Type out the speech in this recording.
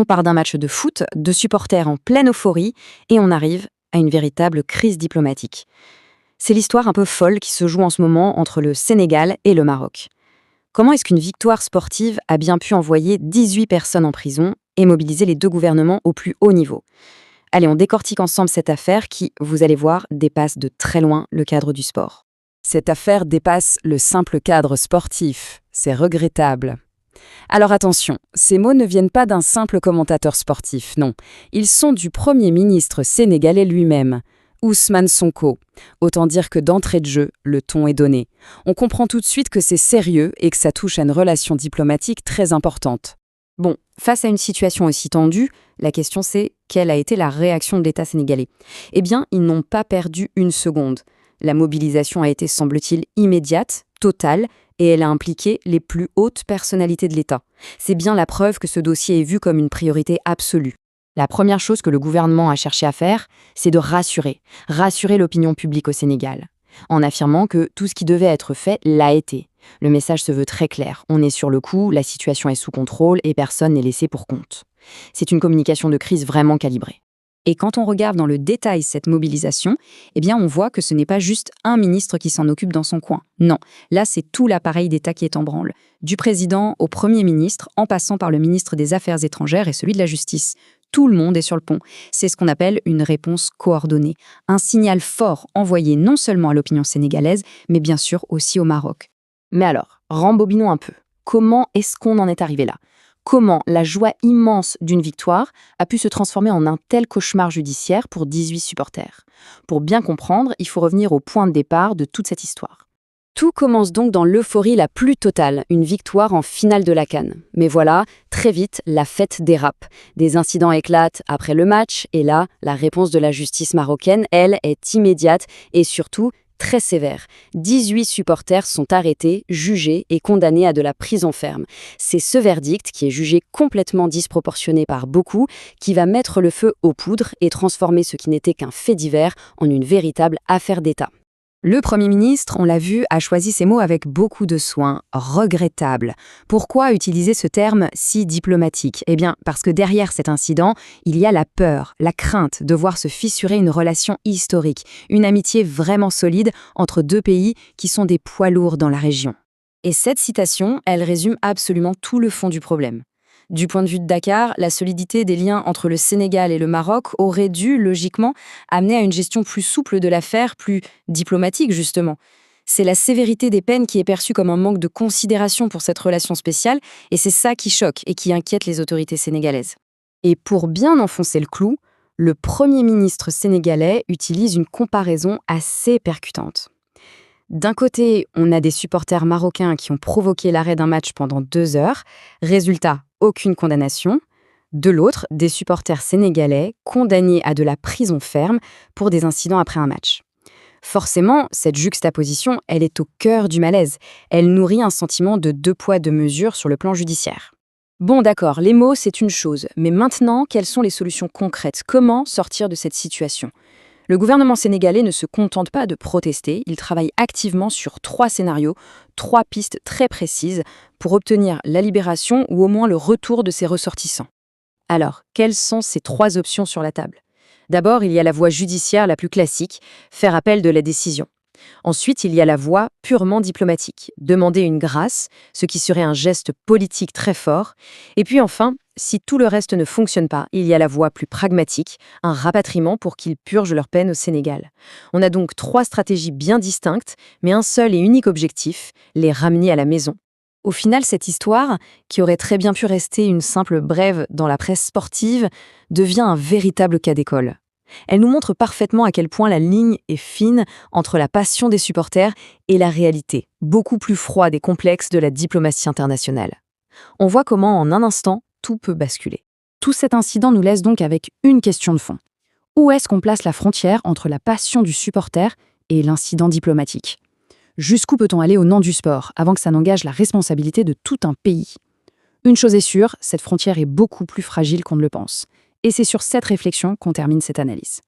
On part d'un match de foot, de supporters en pleine euphorie, et on arrive à une véritable crise diplomatique. C'est l'histoire un peu folle qui se joue en ce moment entre le Sénégal et le Maroc. Comment est-ce qu'une victoire sportive a bien pu envoyer 18 personnes en prison et mobiliser les deux gouvernements au plus haut niveau? Allez, on décortique ensemble cette affaire qui, vous allez voir, dépasse de très loin le cadre du sport. Cette affaire dépasse le simple cadre sportif. C'est regrettable. Alors attention, ces mots ne viennent pas d'un simple commentateur sportif, non. Ils sont du Premier ministre sénégalais lui-même, Ousmane Sonko. Autant dire que d'entrée de jeu, le ton est donné. On comprend tout de suite que c'est sérieux et que ça touche à une relation diplomatique très importante. Bon, face à une situation aussi tendue, la question c'est quelle a été la réaction de l'État sénégalais? Eh bien, ils n'ont pas perdu une seconde. La mobilisation a été, semble-t-il, immédiate, totale, et elle a impliqué les plus hautes personnalités de l'État. C'est bien la preuve que ce dossier est vu comme une priorité absolue. La première chose que le gouvernement a cherché à faire, c'est de rassurer l'opinion publique au Sénégal, en affirmant que tout ce qui devait être fait l'a été. Le message se veut très clair, on est sur le coup, la situation est sous contrôle et personne n'est laissé pour compte. C'est une communication de crise vraiment calibrée. Et quand on regarde dans le détail cette mobilisation, eh bien on voit que ce n'est pas juste un ministre qui s'en occupe dans son coin. Non, là c'est tout l'appareil d'État qui est en branle. Du président au Premier ministre, en passant par le ministre des Affaires étrangères et celui de la Justice. Tout le monde est sur le pont. C'est ce qu'on appelle une réponse coordonnée. Un signal fort envoyé non seulement à l'opinion sénégalaise, mais bien sûr aussi au Maroc. Mais alors, rembobinons un peu. Comment est-ce qu'on en est arrivé là ? Comment la joie immense d'une victoire a pu se transformer en un tel cauchemar judiciaire pour 18 supporters? Pour bien comprendre, il faut revenir au point de départ de toute cette histoire. Tout commence donc dans l'euphorie la plus totale, une victoire en finale de la CAN. Mais voilà, très vite, la fête dérape. Des incidents éclatent après le match, et là, la réponse de la justice marocaine, elle, est immédiate et surtout très sévère. 18 supporters sont arrêtés, jugés et condamnés à de la prison ferme. C'est ce verdict, qui est jugé complètement disproportionné par beaucoup, qui va mettre le feu aux poudres et transformer ce qui n'était qu'un fait divers en une véritable affaire d'État. Le Premier ministre, on l'a vu, a choisi ces mots avec beaucoup de soin, regrettable. Pourquoi utiliser ce terme si diplomatique? Eh bien, parce que derrière cet incident, il y a la peur, la crainte de voir se fissurer une relation historique, une amitié vraiment solide entre deux pays qui sont des poids lourds dans la région. Et cette citation, elle résume absolument tout le fond du problème. Du point de vue de Dakar, la solidité des liens entre le Sénégal et le Maroc aurait dû, logiquement, amener à une gestion plus souple de l'affaire, plus diplomatique justement. C'est la sévérité des peines qui est perçue comme un manque de considération pour cette relation spéciale, et c'est ça qui choque et qui inquiète les autorités sénégalaises. Et pour bien enfoncer le clou, le Premier ministre sénégalais utilise une comparaison assez percutante. D'un côté, on a des supporters marocains qui ont provoqué l'arrêt d'un match pendant 2 heures. Résultat, aucune condamnation. De l'autre, des supporters sénégalais condamnés à de la prison ferme pour des incidents après un match. Forcément, cette juxtaposition, elle est au cœur du malaise. Elle nourrit un sentiment de deux poids, deux mesures sur le plan judiciaire. Bon, d'accord, les mots, c'est une chose. Mais maintenant, quelles sont les solutions concrètes? Comment sortir de cette situation? Le gouvernement sénégalais ne se contente pas de protester, il travaille activement sur 3 scénarios, 3 pistes très précises pour obtenir la libération ou au moins le retour de ses ressortissants. Alors, quelles sont ces 3 options sur la table? D'abord, il y a la voie judiciaire la plus classique, faire appel de la décision. Ensuite, il y a la voie purement diplomatique, demander une grâce, ce qui serait un geste politique très fort. Et puis enfin, si tout le reste ne fonctionne pas, il y a la voie plus pragmatique, un rapatriement pour qu'ils purgent leur peine au Sénégal. On a donc 3 stratégies bien distinctes, mais un seul et unique objectif, les ramener à la maison. Au final, cette histoire, qui aurait très bien pu rester une simple brève dans la presse sportive, devient un véritable cas d'école. Elle nous montre parfaitement à quel point la ligne est fine entre la passion des supporters et la réalité, beaucoup plus froide et complexe de la diplomatie internationale. On voit comment, en un instant, tout peut basculer. Tout cet incident nous laisse donc avec une question de fond. Où est-ce qu'on place la frontière entre la passion du supporter et l'incident diplomatique? Jusqu'où peut-on aller au nom du sport, avant que ça n'engage la responsabilité de tout un pays? Une chose est sûre, cette frontière est beaucoup plus fragile qu'on ne le pense. Et c'est sur cette réflexion qu'on termine cette analyse.